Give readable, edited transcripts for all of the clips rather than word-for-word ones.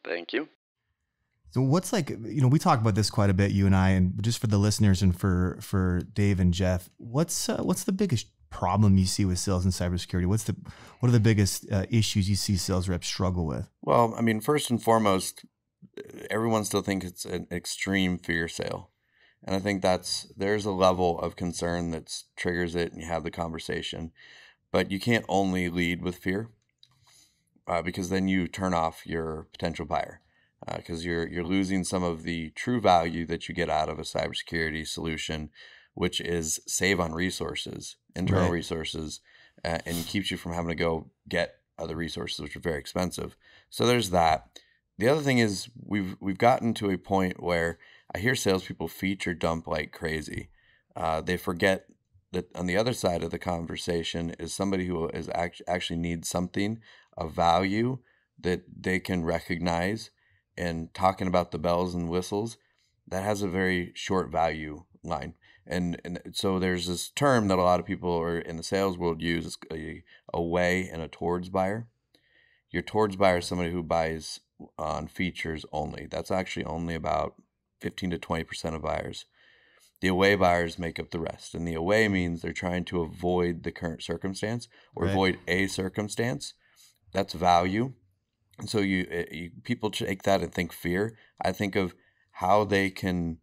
Thank you. So what's like, we talk about this quite a bit, you and I, and just for the listeners and for Dave and Jeff, what's the biggest problem you see with sales in cybersecurity? What are the biggest issues you see sales reps struggle with? Well, I mean, first and foremost, everyone still thinks it's an extreme fear sale. And I think there's a level of concern that triggers it and you have the conversation. But you can't only lead with fear because then you turn off your potential buyer because you're losing some of the true value that you get out of a cybersecurity solution, which is save on resources, internal resources, and keeps you from having to go get other resources, which are very expensive. So there's that. The other thing is we've gotten to a point where I hear salespeople feature dump like crazy. They forget that on the other side of the conversation is somebody who is actually needs something of value that they can recognize, and talking about the bells and whistles, that has a very short value line. And so there's this term that a lot of people are in the sales world use, a away and a towards buyer. Your towards buyer is somebody who buys on features only. That's actually only about 15 to 20% of buyers. The away buyers make up the rest. And the away means they're trying to avoid the current circumstance or avoid a circumstance. That's value. And so people take that and think fear. I think of how they can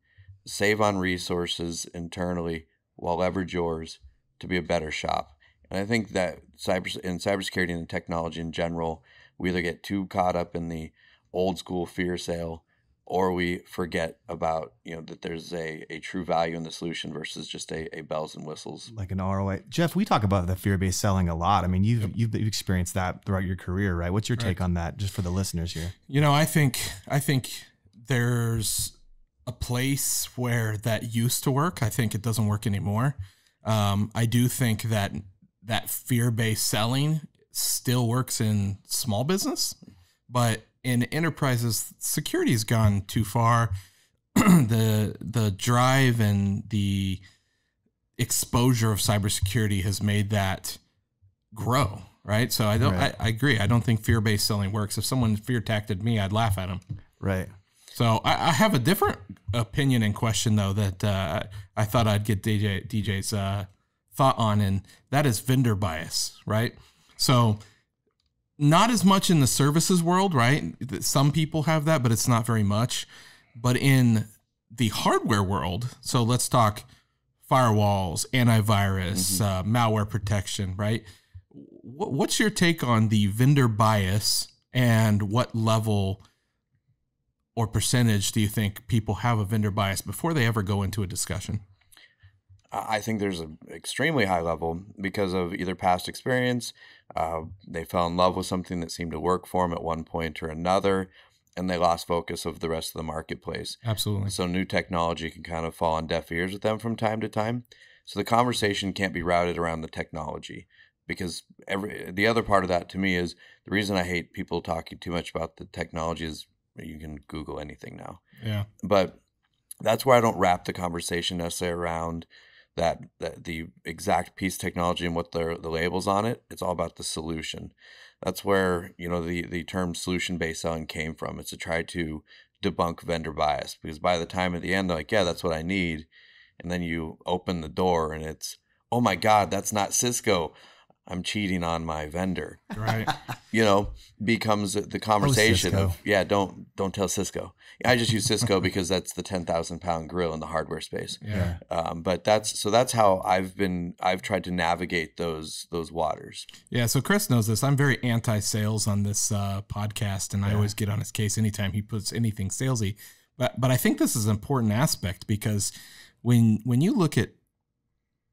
save on resources internally while leverage yours to be a better shop. And I think that in cybersecurity and technology in general, we either get too caught up in the old school fear sale, or we forget about that there's a true value in the solution versus just a bells and whistles, like an ROI. Jeff, we talk about the fear-based selling a lot. I mean, you've experienced that throughout your career, right? What's your take on that, just for the listeners here? I think there's a place where that used to work. I think it doesn't work anymore. I do think that fear-based selling still works in small business, but in enterprises, security's gone too far. The drive and the exposure of cybersecurity has made that grow, right? So I agree. I don't think fear-based selling works. If someone fear-tacted me, I'd laugh at them. Right. So I have a different opinion and question, though, that I thought I'd get DJ's thought on, and that is vendor bias, right? So not as much in the services world, right? Some people have that, but it's not very much. But in the hardware world, so let's talk firewalls, antivirus, malware protection, right? What's your take on the vendor bias, and what level or percentage do you think people have a vendor bias before they ever go into a discussion? I think there's an extremely high level because of either past experience, they fell in love with something that seemed to work for them at one point or another, and they lost focus of the rest of the marketplace. Absolutely. So new technology can kind of fall on deaf ears with them from time to time. So the conversation can't be routed around the technology, because the other part of that to me is the reason I hate people talking too much about the technology is you can Google anything now. Yeah. But that's where I don't wrap the conversation necessarily around that the exact piece of technology and what the labels on it. It's all about the solution. That's where the term solution-based selling came from. It's to try to debunk vendor bias, because by the time at the end they're like, yeah, that's what I need, and then you open the door and it's, oh my God, that's not Cisco. I'm cheating on my vendor. Right. Becomes the conversation of, yeah, don't tell Cisco. I just use Cisco because that's the 10,000 pound grill in the hardware space. Yeah. But that's how I've tried to navigate those waters. Yeah. So Chris knows this. I'm very anti-sales on this podcast, and I always get on his case anytime he puts anything salesy. But I think this is an important aspect, because when you look at,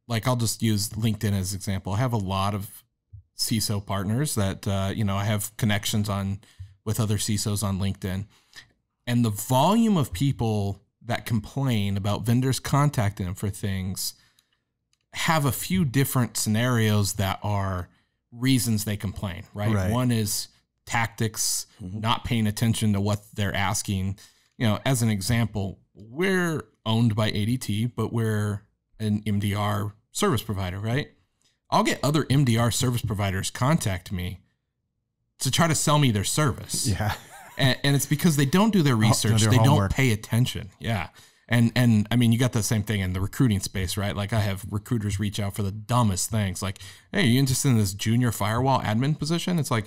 like, I'll just use LinkedIn as an example. I have a lot of CISO partners that, I have connections with other CISOs on LinkedIn. And the volume of people that complain about vendors contacting them for things have a few different scenarios that are reasons they complain, right? One is tactics, not paying attention to what they're asking. As an example, we're owned by ADT, but we're an MDR service provider, right? I'll get other MDR service providers contact me to try to sell me their service. Yeah. And it's because they don't do their research. their They homework. don't pay attention. Yeah. And I mean, you got the same thing in the recruiting space, right? Like I have recruiters reach out for the dumbest things. Like, hey, are you interested in this junior firewall admin position? It's like,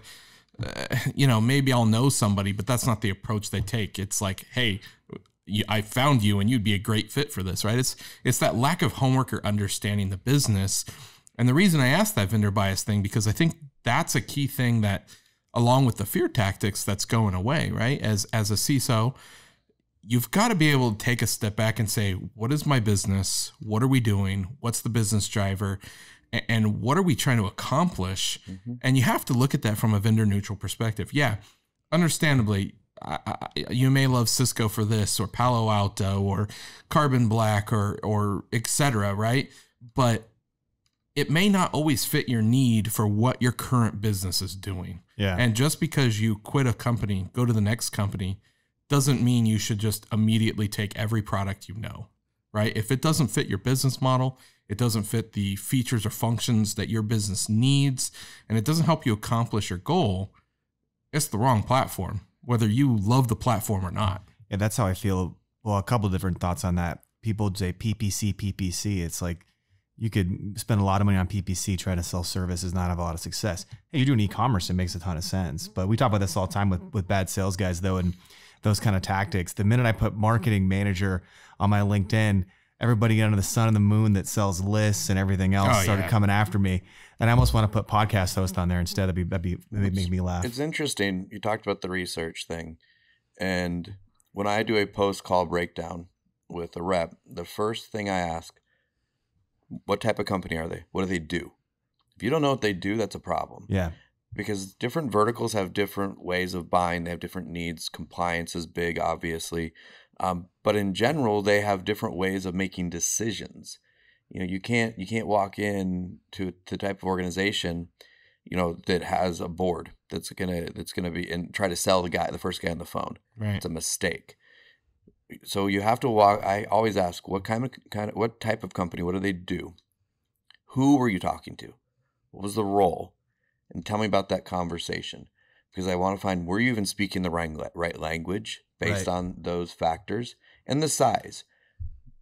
maybe I'll know somebody, but that's not the approach they take. It's like, hey, I found you and you'd be a great fit for this, right? It's that lack of homework or understanding the business. And the reason I asked that vendor bias thing, because I think that's a key thing that, along with the fear tactics, that's going away, right? As a CISO, you've got to be able to take a step back and say, what is my business? What are we doing? What's the business driver? And what are we trying to accomplish? Mm-hmm. And you have to look at that from a vendor neutral perspective. Yeah, understandably, you may love Cisco for this, or Palo Alto, or Carbon Black, or et cetera, right? But it may not always fit your need for what your current business is doing. Yeah. And just because you quit a company, go to the next company, doesn't mean you should just immediately take every product right? If it doesn't fit your business model, it doesn't fit the features or functions that your business needs, and it doesn't help you accomplish your goal, it's the wrong platform, whether you love the platform or not. Yeah, that's how I feel. Well, a couple of different thoughts on that. People say PPC. It's like you could spend a lot of money on PPC, trying to sell services, not have a lot of success. Hey, you're doing e-commerce, it makes a ton of sense. But we talk about this all the time with bad sales guys, though, and those kind of tactics. The minute I put marketing manager on my LinkedIn, everybody under the sun and the moon that sells lists and everything else started coming after me. And I almost want to put podcast host on there instead. That'd make me laugh. It's interesting. You talked about the research thing. And when I do a post-call breakdown with a rep, the first thing I ask, what type of company are they? What do they do? If you don't know what they do, that's a problem. Yeah. Because different verticals have different ways of buying. They have different needs. Compliance is big, obviously. But in general, they have different ways of making decisions. You can't walk in to the type of organization, that has a board that's gonna be and try to sell the first guy on the phone. Right. It's a mistake. So you have to walk. I always ask, what what type of company? What do they do? Who were you talking to? What was the role? And tell me about that conversation, because I want to find, were you even speaking the right language based on those factors, and the size,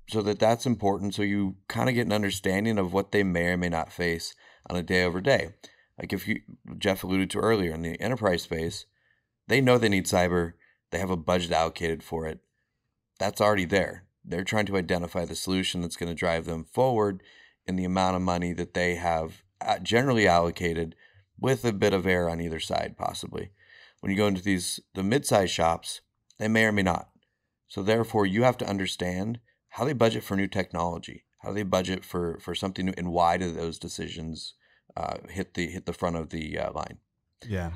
so that's important. So you kind of get an understanding of what they may or may not face on a day over day. Like Jeff alluded to earlier, in the enterprise space, they know they need cyber. They have a budget allocated for it. That's already there. They're trying to identify the solution that's going to drive them forward in the amount of money that they have generally allocated, with a bit of error on either side, possibly. When you go into the mid-size shops, they may or may not. So therefore, you have to understand how they budget for new technology, how they budget for something new, and why do those decisions hit the front of the line. Yeah.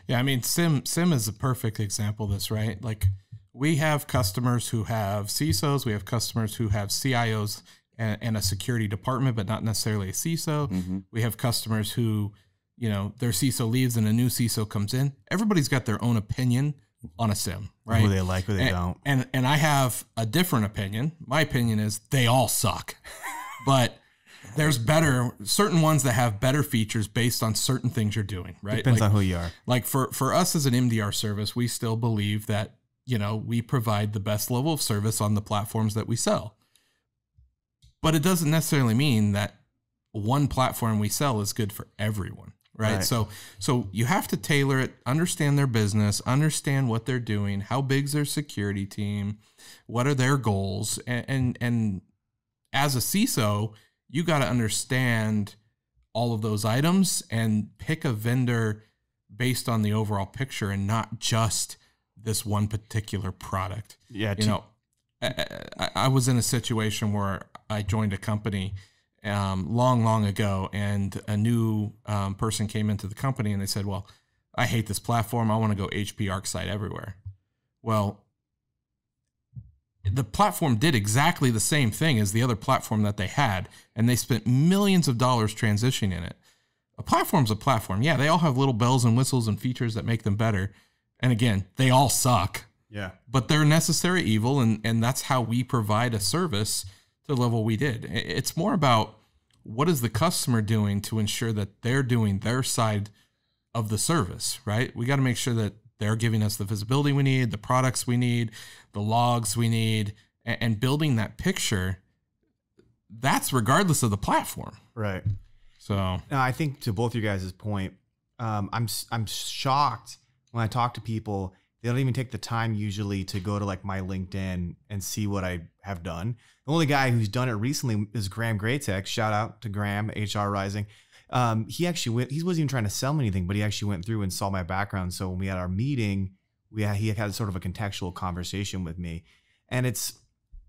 Yeah, I mean, SIM is a perfect example of this, right? Like, we have customers who have CISOs, we have customers who have CIOs and a security department, but not necessarily a CISO. Mm-hmm. We have customers who, their CISO leaves and a new CISO comes in. Everybody's got their own opinion on a SIM, right? Who they like, who they don't. And I have a different opinion. My opinion is they all suck, but there's certain ones that have better features based on certain things you're doing, right? Depends on who you are. Like for us as an MDR service, we still believe that, we provide the best level of service on the platforms that we sell. But it doesn't necessarily mean that one platform we sell is good for everyone. Right. So you have to tailor it, understand their business, understand what they're doing, how big's their security team, what are their goals. And as a CISO, you got to understand all of those items and pick a vendor based on the overall picture and not just this one particular product. Yeah. I was in a situation where I joined a company long ago, and a new person came into the company and they said, well, I hate this platform. I want to go HP ArcSight everywhere. Well, the platform did exactly the same thing as the other platform that they had, and they spent millions of dollars transitioning it. A platform's a platform. Yeah, they all have little bells and whistles and features that make them better. And again, they all suck. Yeah. But they're necessary evil, and that's how we provide a service to the level we did. It's more about what is the customer doing to ensure that they're doing their side of the service, right? We got to make sure that they're giving us the visibility we need, the products we need, the logs we need, and building that picture. That's regardless of the platform. Right. So now, I think to both you guys' point, I'm shocked when I talk to people. They don't even take the time usually to go to like my LinkedIn and see what I have done. The only guy who's done it recently is Graham Graytech. Shout out to Graham, HR Rising. He wasn't even trying to sell me anything, but he actually went through and saw my background. So when we had our meeting, he had sort of a contextual conversation with me. And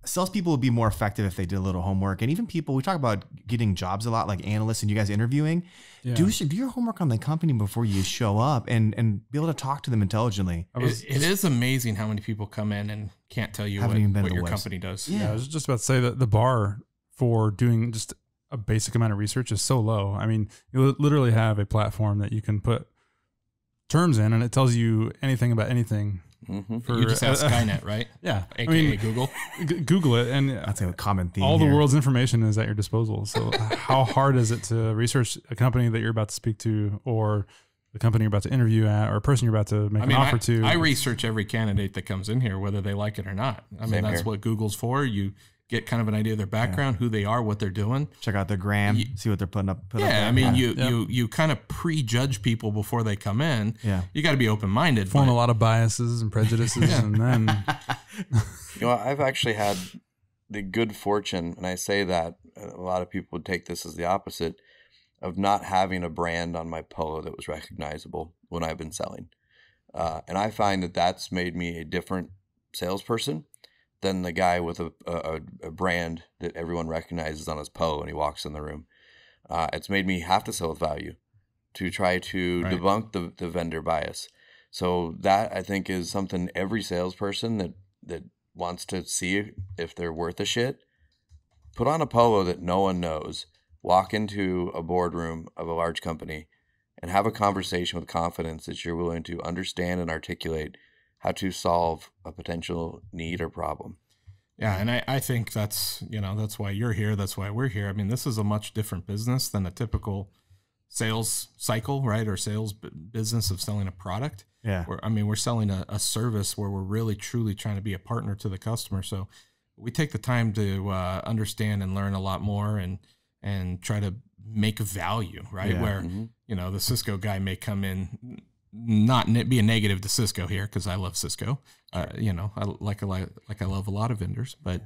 salespeople would be more effective if they did a little homework. And even people, we talk about getting jobs a lot, like analysts and you guys interviewing. Yeah. Do your homework on the company before you show up and be able to talk to them intelligently. It is amazing how many people come in and can't tell you what your company does. Yeah, I was just about to say that the bar for doing just a basic amount of research is so low. I mean, you literally have a platform that you can put terms in and it tells you anything about anything. Mm-hmm. You just have Skynet, right? Yeah. AKA Google. Google it. And that's a common theme. All the world's information is at your disposal. So how hard is it to research a company that you're about to speak to, or the company you're about to interview at, or a person you're about to make an offer to? I research every candidate that comes in here, whether they like it or not. I mean, that's what Google's for. You get kind of an idea of their background, who they are, what they're doing. Check out their gram, see what they're putting up. I mean, you kind of prejudge people before they come in. Yeah. You got to be open-minded. Form a lot of biases and prejudices. And then... I've actually had the good fortune, and I say that a lot of people would take this as the opposite, of not having a brand on my polo that was recognizable when I've been selling. And I find that that's made me a different salesperson than the guy with a brand that everyone recognizes on his polo when he walks in the room. It's made me have to sell with value to try to debunk the vendor bias. So that, I think, is something every salesperson that wants to see if they're worth a shit, put on a polo that no one knows, walk into a boardroom of a large company and have a conversation with confidence that you're willing to understand and articulate how to solve a potential need or problem. Yeah, and I think that's why you're here. That's why we're here. I mean, this is a much different business than a typical sales cycle, right? Or sales business of selling a product. Yeah. We're selling a service where we're really, truly trying to be a partner to the customer. So we take the time to understand and learn a lot more and try to make value, right? Yeah. Where, the Cisco guy may come in, not be a negative to Cisco here, because I love Cisco. I love a lot of vendors, but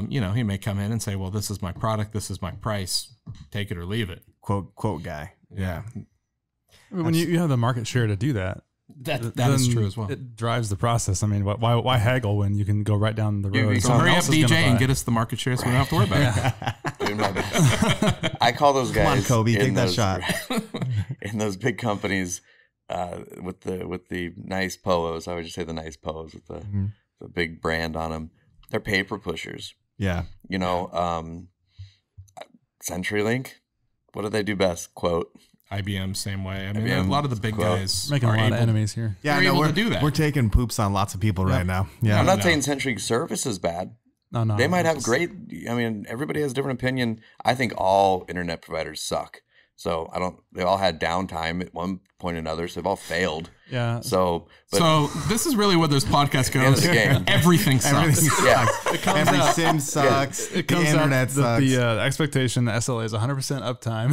he may come in and say, well, this is my product, this is my price, take it or leave it. Quote guy. Yeah. I mean, when you have the market share to do that, that is true as well. It drives the process. I mean, why haggle when you can go right down the road? So hurry up, DJ, and get us the market share so we don't have to worry about it. Doing my best. I call those guys. Come on, Kobe, take that shot. In those big companies, with the nice polos, I would just say the nice polos with the big brand on them. They're paper pushers. Yeah. CenturyLink, what do they do best? Quote. IBM, same way. I mean, a lot of the big guys making a lot of enemies here. Yeah, they're able to do that. We're taking poops on lots of people right now. Yeah, I'm not saying CenturyLink service is bad. No, they might have great. I mean, everybody has a different opinion. I think all internet providers suck. So they all had downtime at one point or another. So they've all failed. Yeah. So this is really where this podcast goes. Game. Everything sucks. Yeah. Every sim sucks. It comes the internet out sucks. The expectation, the SLA is 100% uptime.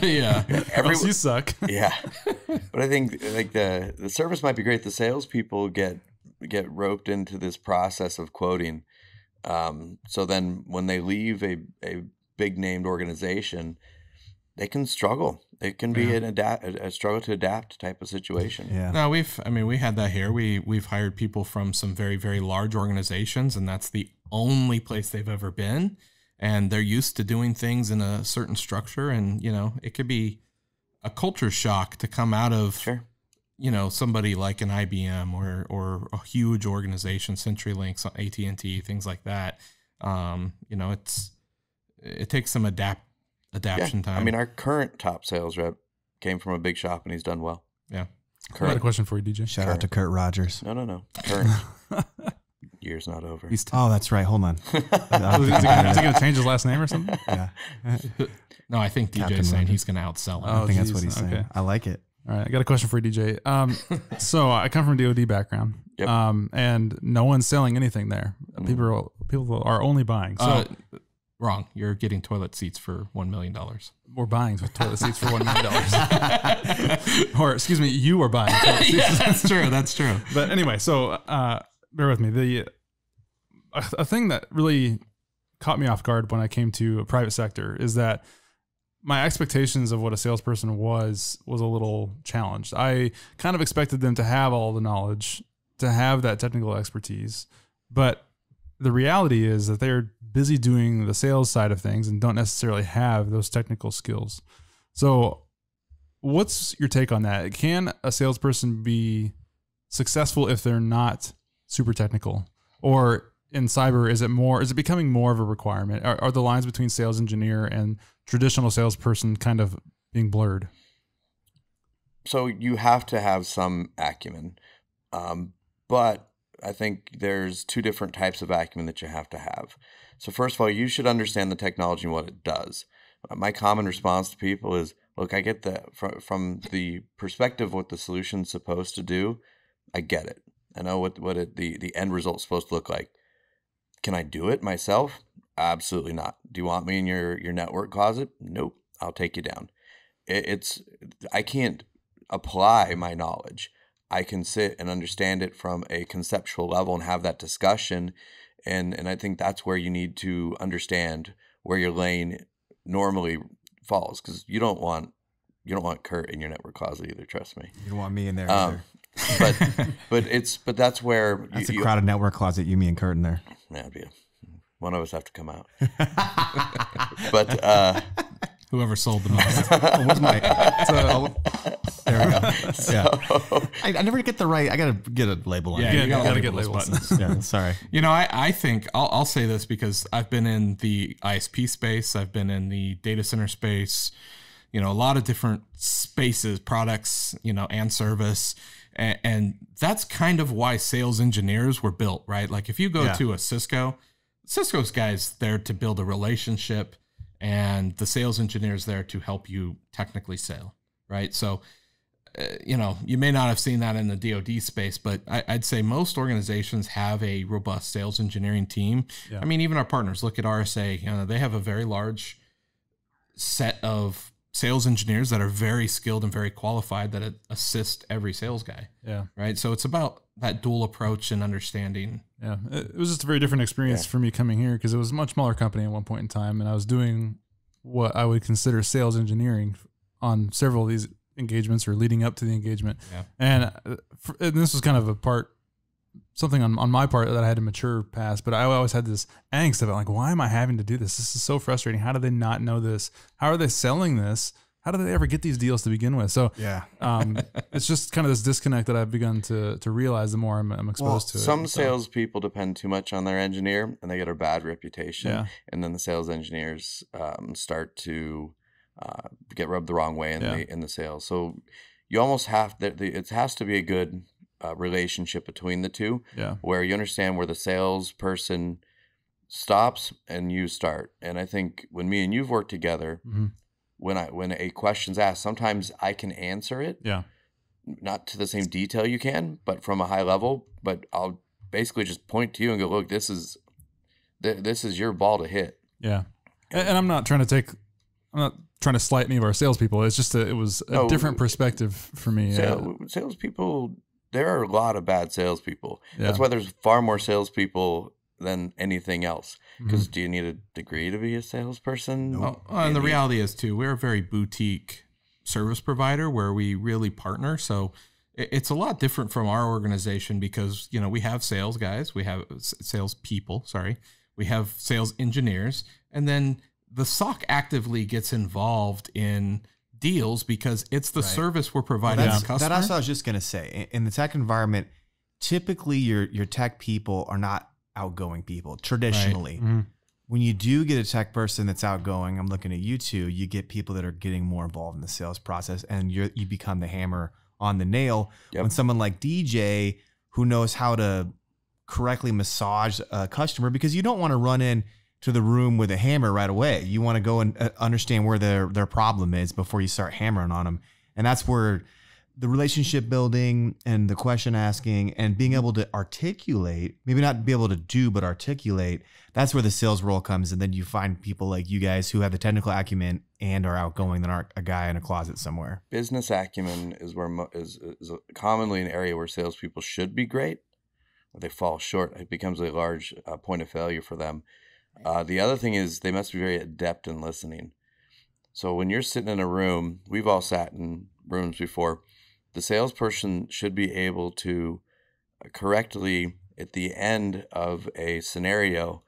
Yeah. You suck. Yeah. But I think like the service might be great. The salespeople get roped into this process of quoting. So then when they leave a big named organization, they can struggle. It can be a struggle to adapt type of situation. Yeah. No, we had that here. We've hired people from some very, very large organizations, and that's the only place they've ever been. And they're used to doing things in a certain structure. And, it could be a culture shock to come out of, somebody like an IBM or a huge organization, CenturyLink, AT&T, things like that. It takes some adaptation time. I mean, our current top sales rep came from a big shop and he's done well. Yeah. I got a question for you, DJ. Shout out to Kurt Rogers. No. Current. Year's not over. Oh, that's right. Hold on. Is he going to change his last name or something? Yeah. No, I think DJ's saying he's going to outsell him. I think that's what he's saying. I like it. All right, I got a question for you, DJ. So I come from a DoD background, Yep. and no one's selling anything there. People are only buying. So Wrong. You're getting toilet seats for $1 million. we're buying toilet seats for $1 million. Or excuse me, you are buying toilet seats. Yeah, that's true. That's true. But anyway, so bear with me. A thing that really caught me off guard when I came to a private sector is that my expectations of what a salesperson was a little challenged. I kind of expected them to have all the knowledge, to have that technical expertise, but the reality is that they're busy doing the sales side of things and don't necessarily have those technical skills. So what's your take on that? Can a salesperson be successful if they're not super technical? Or in cyber, is it becoming more of a requirement? Are the lines between sales engineer and traditional salesperson kind of being blurred? So you have to have some acumen. But I think there's two different types of acumen that you have to have. So first of all, you should understand the technology and what it does. My common response to people is, look, I get that from the perspective of what the solution's supposed to do. I get it. I know what the end result's supposed to look like. Can I do it myself? Absolutely not. Do you want me in your network closet? Nope. I'll take you down. I can't apply my knowledge. I can sit and understand it from a conceptual level and have that discussion. And I think that's where you need to understand where your lane normally falls, because you don't want Kurt in your network closet either. Trust me. You don't want me in there either. but that's where that's a crowded network closet. You, me, and Kurt in there. Yeah, one of us have to come out. But whoever sold the most. What's my? There we go. So, I never get the right. I gotta get a label on. Yeah, it. you gotta get labels. Buttons. Yeah, sorry. I think I'll say this because I've been in the ISP space. I've been in the data center space. A lot of different spaces, products, and service. And that's kind of why sales engineers were built, right? Like if you go to a Cisco's guys there to build a relationship, and the sales engineers there to help you technically sell, right? So, you may not have seen that in the DoD space, but I'd say most organizations have a robust sales engineering team. Yeah. I mean, even our partners, look at RSA, they have a very large set of sales engineers that are very skilled and very qualified that assist every sales guy. Yeah. Right. So it's about that dual approach and understanding. Yeah. It was just a very different experience for me coming here because it was a much smaller company at one point in time. And I was doing what I would consider sales engineering on several of these engagements or leading up to the engagement. Yeah. And this was kind of something on my part that I had to mature past, but I always had this angst of it. Like, why am I having to do this? This is so frustrating. How do they not know this? How are they selling this? How do they ever get these deals to begin with? So it's just kind of this disconnect that I've begun to realize the more I'm exposed to it. Some salespeople depend too much on their engineer and they get a bad reputation. Yeah. And then the sales engineers start to get rubbed the wrong way in the sales. So you almost have it has to be a good relationship between the two, where you understand where the salesperson stops and you start. And I think when me and you've worked together, when a question's asked, sometimes I can answer it, not to the same detail you can, but from a high level. But I'll basically just point to you and go, look, this is your ball to hit. Yeah, and I'm not trying to slight any of our salespeople. It's just it was a different perspective for me. Salespeople. There are a lot of bad salespeople. Yeah. That's why there's far more salespeople than anything else. Because do you need a degree to be a salesperson? No. And the reality is, too, we're a very boutique service provider where we really partner. So it's a lot different from our organization because, we have sales guys, we have sales people, we have sales engineers, and then the SOC actively gets involved in deals because it's the service we're providing to customers. That's what I was just going to say. In the tech environment, typically your tech people are not outgoing people traditionally. Right. When you do get a tech person that's outgoing, I'm looking at you two, you get people that are getting more involved in the sales process and you become the hammer on the nail. Yep. When someone like DJ, who knows how to correctly massage a customer, because you don't want to run in to the room with a hammer right away. You want to go and understand where their problem is before you start hammering on them. And that's where the relationship building and the question asking and being able to articulate, maybe not be able to do, but articulate, that's where the sales role comes. And then you find people like you guys who have the technical acumen and are outgoing than aren't a guy in a closet somewhere. Business acumen is is commonly an area where salespeople should be great. They fall short. It becomes a large point of failure for them. The other thing is they must be very adept in listening. So when you're sitting in a room, we've all sat in rooms before, the salesperson should be able to correctly, at the end of a scenario,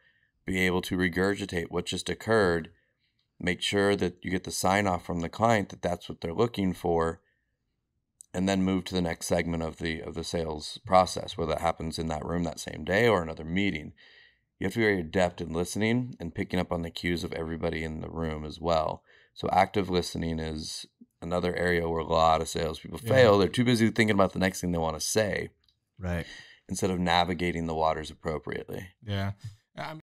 be able to regurgitate what just occurred, make sure that you get the sign off from the client that that's what they're looking for, and then move to the next segment of the sales process, whether that happens in that room that same day or another meeting. You have to be very adept in listening and picking up on the cues of everybody in the room as well. So active listening is another area where a lot of salespeople fail. They're too busy thinking about the next thing they want to say, right, instead of navigating the waters appropriately. Yeah.